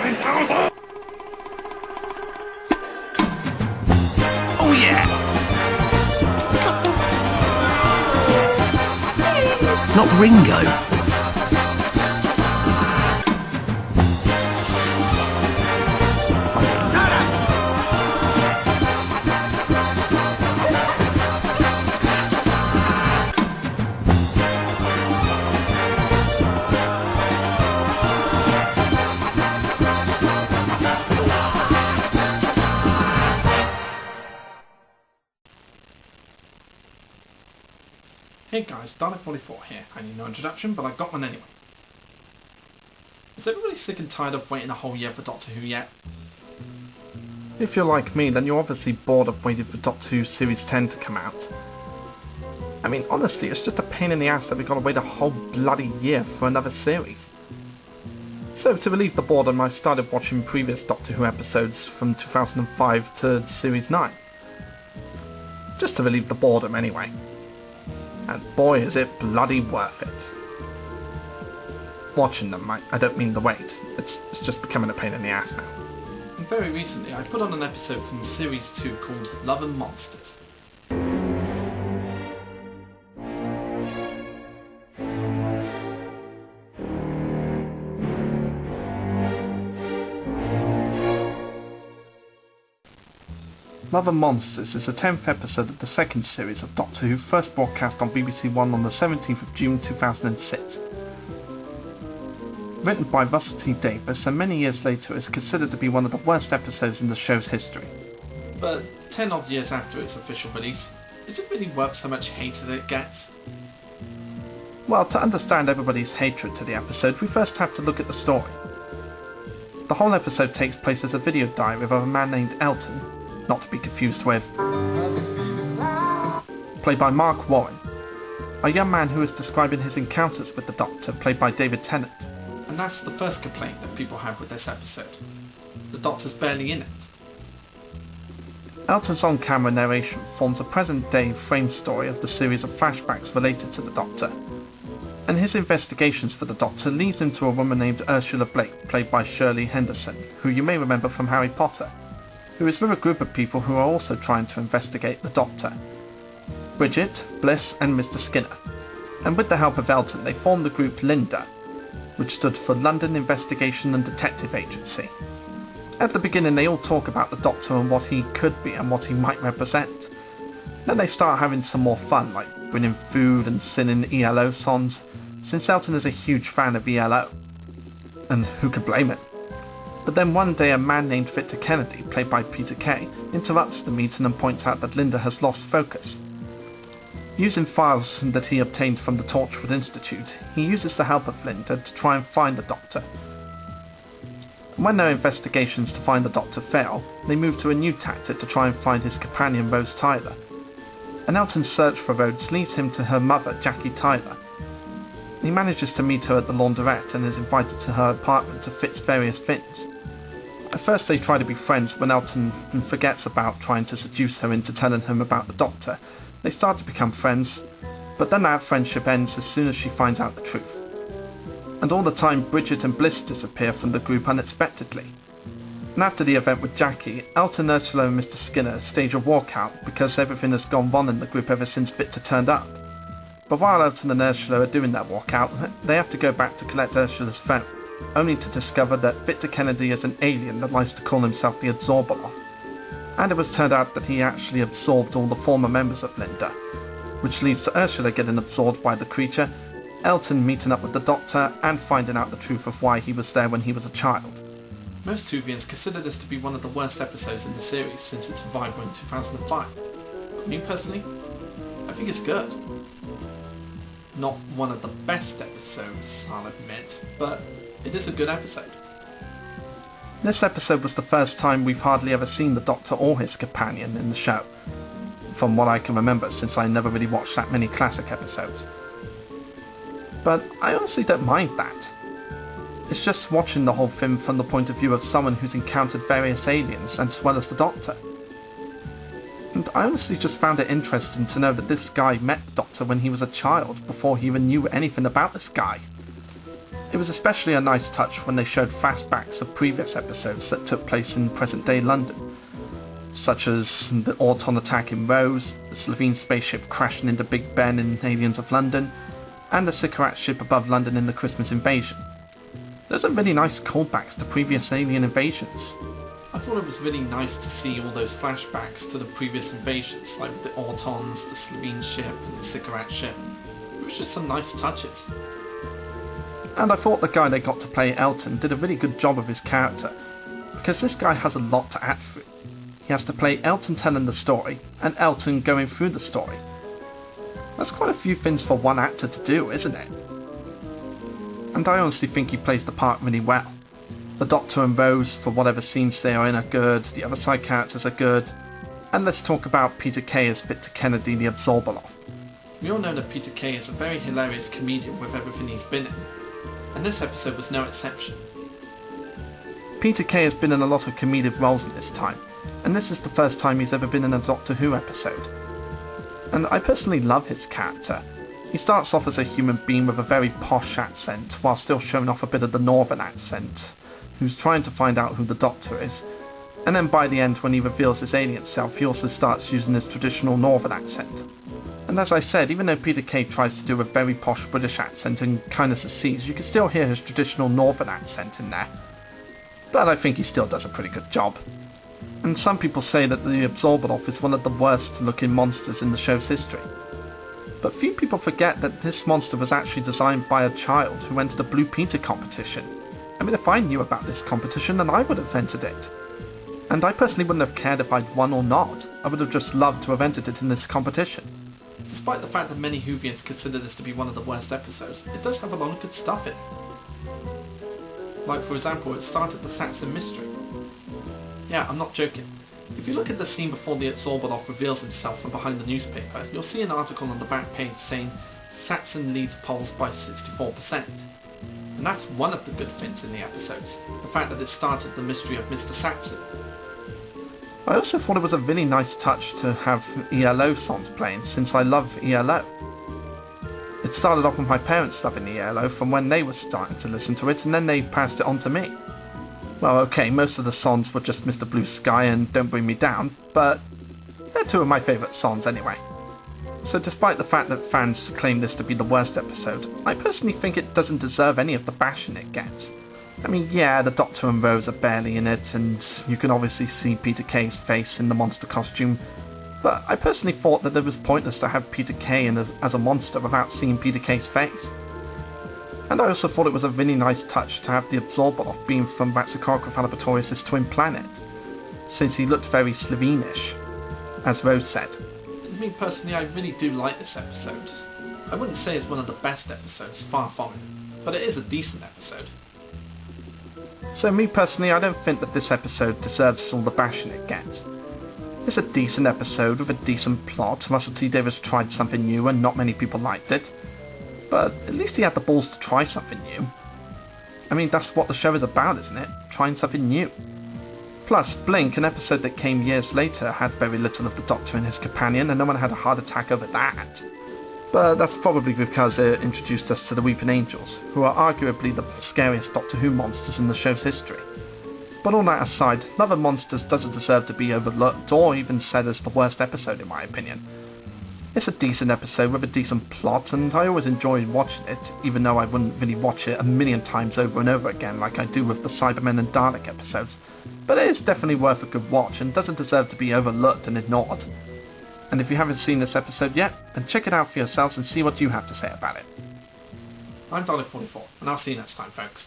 9000! Oh yeah! Not Ringo. Hey guys, Dalek44 here. I need no introduction, but I got one anyway. Is everybody sick and tired of waiting a whole year for Doctor Who yet? If you're like me, then you're obviously bored of waiting for Doctor Who Series 10 to come out. I mean, honestly, it's just a pain in the ass that we've got to wait a whole bloody year for another series. So, to relieve the boredom, I've started watching previous Doctor Who episodes from 2005 to Series 9. Just to relieve the boredom, anyway. And boy, is it bloody worth it. Watching them, I don't mean the wait. It's just becoming a pain in the ass now. And very recently, I put on an episode from Series 2 called Love and Monsters. Love and Monsters is the 10th episode of the second series of Doctor Who, first broadcast on BBC One on the 17th of June 2006. Written by Russell T Davies, and many years later is considered to be one of the worst episodes in the show's history. But 10 odd years after its official release, is it really worth so much hate as it gets? Well, to understand everybody's hatred to the episode, we first have to look at the story. The whole episode takes place as a video diary of a man named Elton, not to be confused with, played by Mark Warren, a young man who is describing his encounters with the Doctor, played by David Tennant. And that's the first complaint that people have with this episode. The Doctor's barely in it. Elton's on-camera narration forms a present-day frame story of the series of flashbacks related to the Doctor, and his investigations for the Doctor leads him to a woman named Ursula Blake, played by Shirley Henderson, who you may remember from Harry Potter, who is with a group of people who are also trying to investigate the Doctor. Bridget, Bliss and Mr. Skinner. And with the help of Elton, they form the group Linda, which stood for London Investigation and Detective Agency. At the beginning, they all talk about the Doctor and what he could be and what he might represent. Then they start having some more fun, like bringing food and singing ELO songs, since Elton is a huge fan of ELO. And who could blame him? But then one day a man named Victor Kennedy, played by Peter Kay, interrupts the meeting and points out that Linda has lost focus. Using files that he obtained from the Torchwood Institute, he uses the help of Linda to try and find the Doctor. When their investigations to find the Doctor fail, they move to a new tactic to try and find his companion Rose Tyler. And Elton's search for Rose leads him to her mother, Jackie Tyler. He manages to meet her at the laundrette and is invited to her apartment to fix various things. At first they try to be friends when Elton forgets about trying to seduce her into telling him about the Doctor. They start to become friends, but then that friendship ends as soon as she finds out the truth. And all the time Bridget and Bliss disappear from the group unexpectedly. And after the event with Jackie, Elton, Ursula and Mr. Skinner stage a walkout because everything has gone wrong in the group ever since Victor turned up. But while Elton and Ursula are doing their walkout, they have to go back to collect Ursula's phone, only to discover that Victor Kennedy is an alien that likes to call himself the Absorber. And it was turned out that he actually absorbed all the former members of Linda, which leads to Ursula getting absorbed by the creature, Elton meeting up with the Doctor and finding out the truth of why he was there when he was a child. Most Whovians consider this to be one of the worst episodes in the series since its revival in 2005. But me personally, I think it's good. Not one of the best episodes, I'll admit, but it is a good episode. This episode was the first time we've hardly ever seen the Doctor or his companion in the show, from what I can remember, since I never really watched that many classic episodes. But I honestly don't mind that. It's just watching the whole film from the point of view of someone who's encountered various aliens as well as the Doctor. And I honestly just found it interesting to know that this guy met the Doctor when he was a child, before he even knew anything about this guy. It It was especially a nice touch when they showed flashbacks of previous episodes that took place in present-day London, such as the Auton attack in Rose, the Slovene spaceship crashing into Big Ben in Aliens of London, and the Sycorax ship above London in the Christmas invasion. Those are really nice callbacks to previous alien invasions. I thought it was really nice to see all those flashbacks to the previous invasions, like the Autons, the Slovene ship, and the Sycorax ship. It was just some nice touches. And I thought the guy they got to play Elton did a really good job of his character, because this guy has a lot to act through. He has to play Elton telling the story, and Elton going through the story. That's quite a few things for one actor to do, isn't it? And I honestly think he plays the part really well. The Doctor and Rose, for whatever scenes they are in, are good, the other side characters are good, and let's talk about Peter Kay as Victor Kennedy the Absorbaloff. We all know that Peter Kay is a very hilarious comedian with everything he's been in, and this episode was no exception. Peter Kay has been in a lot of comedic roles in this time, and this is the first time he's ever been in a Doctor Who episode. And I personally love his character. He starts off as a human being with a very posh accent, while still showing off a bit of the northern accent, who's trying to find out who the Doctor is, and then by the end when he reveals his alien self he also starts using his traditional northern accent. And as I said, even though Peter Kay tries to do a very posh British accent and kind of succeeds, you can still hear his traditional northern accent in there. But I think he still does a pretty good job. And some people say that the Absorbaloff is one of the worst looking monsters in the show's history. But few people forget that this monster was actually designed by a child who entered a Blue Peter competition. I mean, if I knew about this competition, then I would have entered it. And I personally wouldn't have cared if I'd won or not. I would have just loved to have entered it in this competition. Despite the fact that many Whovians consider this to be one of the worst episodes, it does have a lot of good stuff in it. Like, for example, it started the Saxon mystery. Yeah, I'm not joking. If you look at the scene before the Absorbaloff reveals himself from behind the newspaper, you'll see an article on the back page saying Saxon leads polls by 64%. And that's one of the good things in the episodes, the fact that it started the mystery of Mr. Saxon. I also thought it was a really nice touch to have ELO songs playing, since I love ELO. It started off with my parents loving ELO from when they were starting to listen to it, and then they passed it on to me. Well, okay, most of the songs were just Mr. Blue Sky and Don't Bring Me Down, but they're two of my favourite songs anyway. So despite the fact that fans claim this to be the worst episode, I personally think it doesn't deserve any of the bashing it gets. I mean, yeah, the Doctor and Rose are barely in it, and you can obviously see Peter Kay's face in the monster costume, but I personally thought that it was pointless to have Peter Kay in as a monster without seeing Peter Kay's face. And I also thought it was a really nice touch to have the Absorbaloff being from Ratsacocra Albatorius' twin planet, since he looked very Slovenish, as Rose said. Me personally, I really do like this episode. I wouldn't say it's one of the best episodes, far from it, but it is a decent episode. So me personally, I don't think that this episode deserves all the bashing it gets. It's a decent episode with a decent plot. Russell T Davies tried something new and not many people liked it, but at least he had the balls to try something new. I mean, that's what the show is about, isn't it? Trying something new. Plus, Blink, an episode that came years later, had very little of the Doctor and his companion, and no one had a heart attack over that. But that's probably because it introduced us to the Weeping Angels, who are arguably the scariest Doctor Who monsters in the show's history. But all that aside, Love and Monsters doesn't deserve to be overlooked, or even said as the worst episode in my opinion. It's a decent episode with a decent plot, and I always enjoy watching it, even though I wouldn't really watch it a million times over and over again like I do with the Cybermen and Dalek episodes. But it is definitely worth a good watch, and doesn't deserve to be overlooked and ignored. And if you haven't seen this episode yet, then check it out for yourselves and see what you have to say about it. I'm Dalek44, and I'll see you next time, folks.